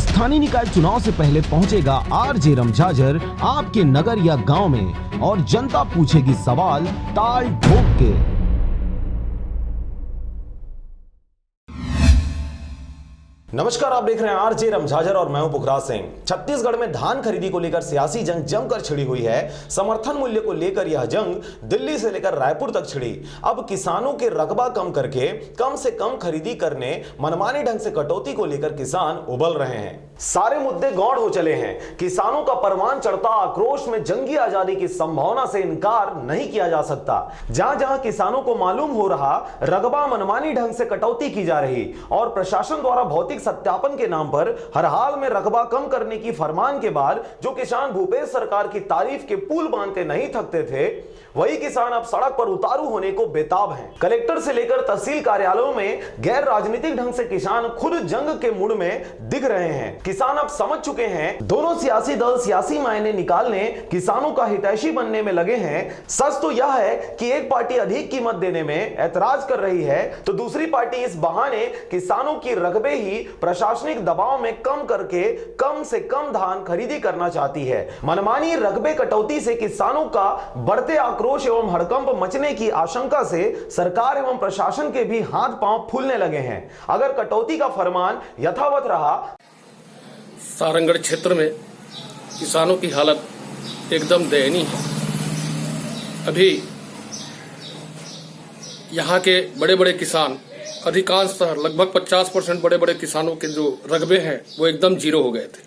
स्थानीय निकाय चुनाव से पहले पहुंचेगा आरजे रमझाझर आपके नगर या गांव में और जनता पूछेगी सवाल ताल ठोक के। नमस्कार, आप देख रहे हैं आरजे रमझाझर और मैं हूं पुखराज सिंह। छत्तीसगढ़ में धान खरीदी को लेकर सियासी जंग जमकर छिड़ी हुई है। समर्थन मूल्य को लेकर यह जंग दिल्ली से लेकर रायपुर तक छिड़ी। अब किसानों के रकबा कम करके कम से कम खरीदी करने, मनमाने ढंग से कटौती को लेकर किसान उबल रहे हैं। सारे मुद्दे गौड़ हो चले हैं। किसानों का परवान चढ़ता आक्रोश में जंगी आजादी की संभावना से इनकार नहीं किया जा सकता। जहां जहां किसानों को मालूम हो रहा रकबा मनमानी ढंग से कटौती की जा रही और प्रशासन द्वारा भौतिक सत्यापन के नाम पर हर हाल में रकबा कम करने की फरमान के बाद जो किसान भूपेश सरकार की तारीफ के पुल बांधते नहीं थकते थे, वही किसान अब सड़क पर उतारू होने को बेताब हैं। कलेक्टर से लेकर तहसील कार्यालयों में गैर राजनीतिक ढंग से किसान खुद जंग के मूड में दिख रहे हैं। किसान अब समझ चुके हैं दोनों सियासी दल सियासी मायने निकालने, किसानों का हितैषी बनने में लगे हैं। सच तो यह है कि एक पार्टी अधिक कीमत देने में ऐतराज कर रही है तो दूसरी पार्टी इस बहाने किसानों की रकबे ही प्रशासनिक दबाव में कम करके कम से कम धान खरीदी करना चाहती है। मनमानी रकबे कटौती से किसानों का बढ़ते आक्रोश एवं हड़कंप मचने की आशंका से सरकार एवं प्रशासन के भी हाथ पांव फूलने लगे हैं। अगर कटौती का फरमान यथावत रहा, सारंगढ़ क्षेत्र में किसानों की हालत एकदम दयनीय है। अभी यहाँ के बड़े बड़े किसान अधिकांशतः लगभग 50% बड़े बड़े किसानों के जो रकबे हैं वो एकदम जीरो हो गए थे।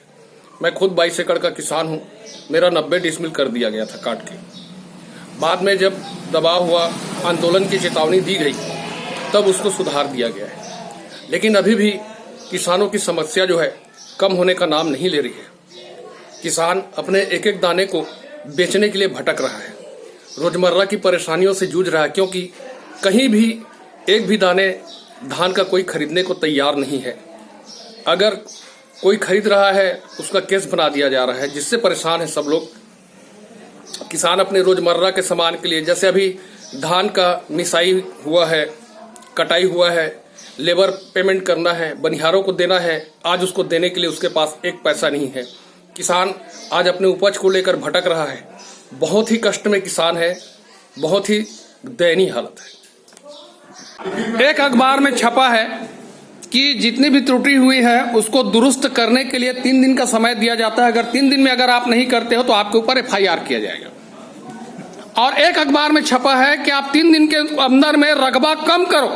मैं खुद 22 एकड़ का किसान हूँ। मेरा 90 डिसमिल कर दिया गया था काट के। बाद में जब दबाव हुआ, आंदोलन की चेतावनी दी गई, तब उसको सुधार दिया गया है। लेकिन अभी भी किसानों की समस्या जो है कम होने का नाम नहीं ले रही है। किसान अपने एक एक दाने को बेचने के लिए भटक रहा है, रोजमर्रा की परेशानियों से जूझ रहा है, क्योंकि कहीं भी एक भी दाने धान का कोई खरीदने को तैयार नहीं है। अगर कोई खरीद रहा है उसका केस बना दिया जा रहा है, जिससे परेशान है सब लोग। किसान अपने रोजमर्रा के सामान के लिए, जैसे अभी धान का मिसाई हुआ है, कटाई हुआ है, लेबर पेमेंट करना है, बनिहारों को देना है, आज उसको देने के लिए उसके पास एक पैसा नहीं है। किसान आज अपने उपज को लेकर भटक रहा है। बहुत ही कष्ट में किसान है, बहुत ही दयनीय हालत है। एक अखबार में छपा है कि जितनी भी त्रुटि हुई है उसको दुरुस्त करने के लिए 3 दिन का समय दिया जाता है। अगर 3 दिन में अगर आप नहीं करते हो तो आपके ऊपर FIR किया जाएगा। और एक अखबार में छपा है कि आप 3 दिन के अंदर में रकबा कम करो,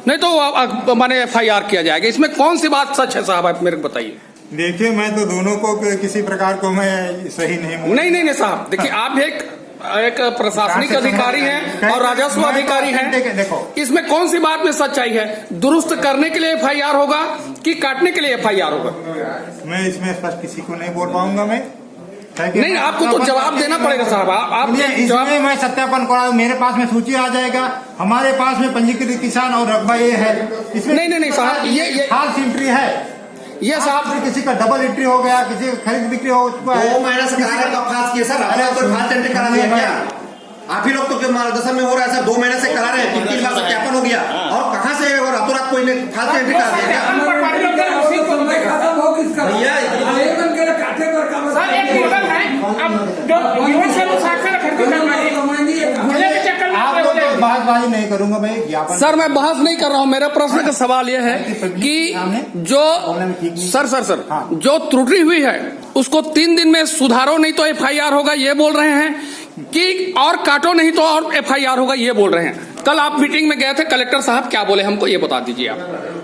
नहीं तो माने FIR किया जाएगा। इसमें कौन सी बात सच है साहब, आप मेरे को बताइए। देखिए, मैं तो दोनों को किसी प्रकार को मैं सही नहीं साहब, देखिए आप एक प्रशासनिक अधिकारी हैं और राजस्व अधिकारी हैं। देखो, इसमें कौन सी बात में सच्चाई है? दुरुस्त करने के लिए FIR होगा कि काटने के लिए FIR होगा? मैं इसमें स्पष्ट किसी को नहीं बोल पाऊंगा। मैं नहीं, आपको तो जवाब देना पड़ेगा साहब। आप इसमें मैं सत्यापन करा, मेरे पास में सूची आ जाएगा। हमारे पास में पंजीकृत किसान और रकबा ये है। इसमें नहीं साहब, ये फाल्स एंट्री है। ये साहब किसी का डबल एंट्री हो गया, किसी का खरीद बिक्री हो चुका है। 2 महीने से कब फाल्स किया सर? आपने कोई फाल्स एंट्री करा दिया क्या? आप ही लोग तो मार्गदर्शन में हो रहा है सर। 2 महीने से करा रहे हैं, 3 बार सत्यापन हो गया, और कहाँ से रातों रात कोई ने फाल्स एंट्री करा दिया क्या? बहसबाजी नहीं करूंगा मैं, ज्ञापन। सर मैं बहस नहीं कर रहा हूँ। मेरा प्रश्न का सवाल यह है कि जो सर जो त्रुटि हुई है उसको 3 दिन में सुधारो, नहीं तो FIR होगा, ये बोल रहे हैं कि और काटो नहीं तो और FIR होगा, ये बोल रहे हैं। कल आप मीटिंग में गए थे, कलेक्टर साहब क्या बोले हमको ये बता दीजिए आप।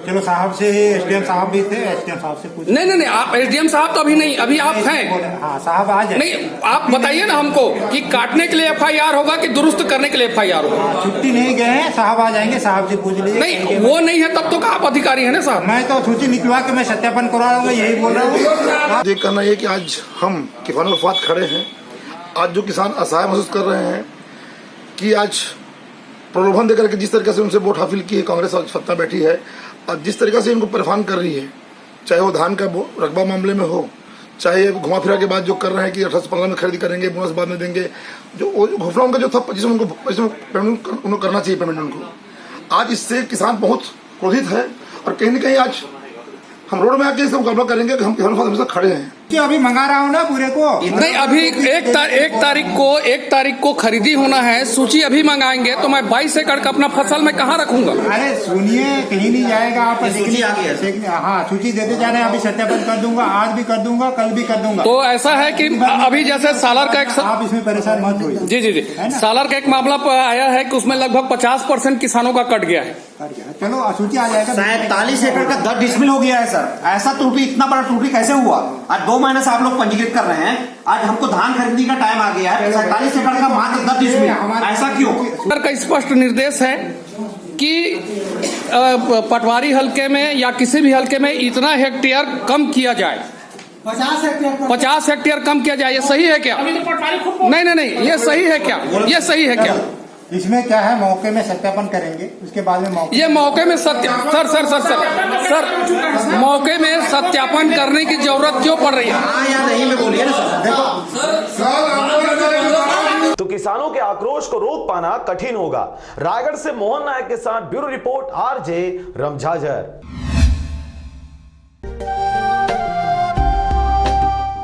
चलो, साहब से SDM साहब भी थे, SDM साहब से पूछ। नहीं, आप SDM साहब तो अभी नहीं, अभी आप हैं। हाँ, साहब आ जाए। नहीं, आप बताइए ना हमको कि काटने के लिए FIR होगा कि दुरुस्त करने के लिए FIR होगा। छुट्टी नहीं गए हैं, साहब आ जाएंगे, साहब से पूछ लीजिए। नहीं, वो नहीं है तब तो आप अधिकारी है ना साहब। मैं तो सूची निकलवा के मैं सत्यापन करवा रहा हूँ, यही बोल रहा हूँ। ये करना ये कि आज हम किसानों के साथ खड़े हैं। आज जो किसान असहाय महसूस कर रहे हैं कि आज प्रलोभन देकर के जिस तरीके से उनसे वोट हासिल की है कांग्रेस और सत्ता बैठी है, और जिस तरीके से इनको परेशान कर रही है, चाहे वो धान का रकबा मामले में हो, चाहे घुमा फिरा के बाद जो कर रहे हैं कि 18 से 15 में खरीदी करेंगे, बोनस बाद में देंगे, जो घोषणा उनका जो था 25 में उनको पेमेंट उनको करना चाहिए पेमेंट उनको। आज इससे किसान बहुत क्रोधित है और कहीं न कहीं आज हम रोड में आके इसका मुकाबला करेंगे कि हम किसानों के साथ हमेशा खड़े हैं। कि अभी मंगा रहा हूँ ना पूरे को। नहीं, अभी एक तारीख को खरीदी होना है, सूची अभी मंगाएंगे तो मैं 22 एकड़ का अपना फसल मैं कहाँ रखूंगा? अरे सुनिए, कहीं नहीं जाएगा आप। सूची आ गई है। हाँ, सूची देते जा रहे हैं। अभी सत्यापन कर दूंगा, आज भी कर दूंगा, कल भी कर दूंगा। तो ऐसा है कि अभी जैसे सालार का आप इसमें परेशान मत होइए। जी सालार का एक मामला आया है कि उसमें लगभग 50% किसानों का कट गया है। चलो सूची आ जाएगा। 47 एकड़ का 10 डिसमिल हो गया है सर। ऐसा त्रुटि, इतना बड़ा त्रुटि कैसे हुआ? आज 2 महीने से आप लोग पंजीकृत कर रहे हैं। आज हमको धान खरीदने का टाइम आ गया है। 47 एकड़ का मात्र 10 डिसमिल, ऐसा क्यों? सरकार का स्पष्ट निर्देश है कि पटवारी हल्के में या किसी भी हल्के में इतना हेक्टेयर कम किया जाए, 50 हेक्टेयर कम किया जाए। ये सही है क्या? नहीं, ये सही है क्या? ये सही है क्या? इसमें क्या है, मौके में सत्यापन करेंगे, उसके बाद में मौके में सर मौके में सत्यापन करने की जरूरत क्यों पड़ रही है? हाँ या नहीं में बोलिए ना सर। तो किसानों के आक्रोश को रोक पाना कठिन होगा। रायगढ़ से मोहन नायक के साथ ब्यूरो रिपोर्ट, आरजे रमझाझर।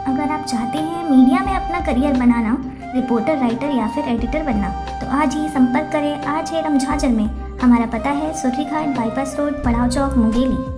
अगर आप चाहते हैं मीडिया में अपना करियर बनाना, रिपोर्टर, राइटर या फिर एडिटर बनना, तो आज ही संपर्क करें आरजे रमझाझर में। हमारा पता है सुर्रीघाट बाईपास रोड, पड़ाव चौक, मुंगेली।